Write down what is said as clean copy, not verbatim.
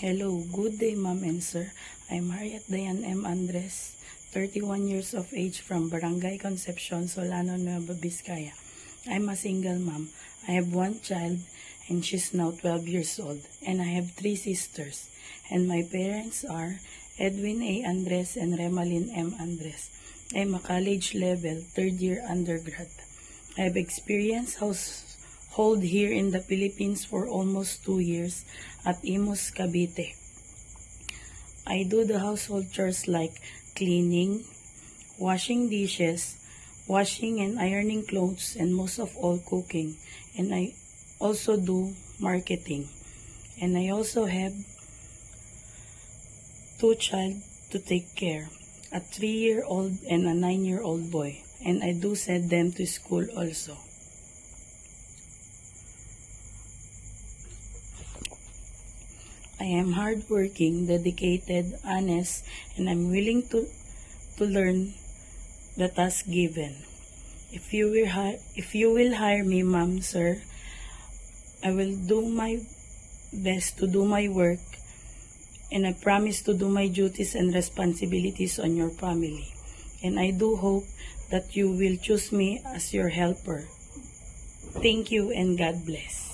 Hello, good day ma'am and sir. I'm Harriet Dayan M. Andres, 31 years of age from Barangay Concepcion, Solano, Nueva Vizcaya. I'm a single mom. I have one child and she's now 12 years old. And I have 3 sisters. And my parents are Edwin A. Andres and Remalyn M. Andres. I'm a college level 3rd year undergrad. I have experienced household here in the Philippines for almost 2 years at Imus, Cavite. I do the household chores like cleaning, washing dishes, washing and ironing clothes, and most of all cooking. And I also do marketing. And I also have 2 children to take care, a 3-year-old and a 9-year-old boy. And I do send them to school also. I am hardworking, dedicated, honest, and I'm willing to learn the task given. If you will hire me, ma'am, sir, I will do my best to do my work, and I promise to do my duties and responsibilities on your family. And I do hope that you will choose me as your helper. Thank you and God bless.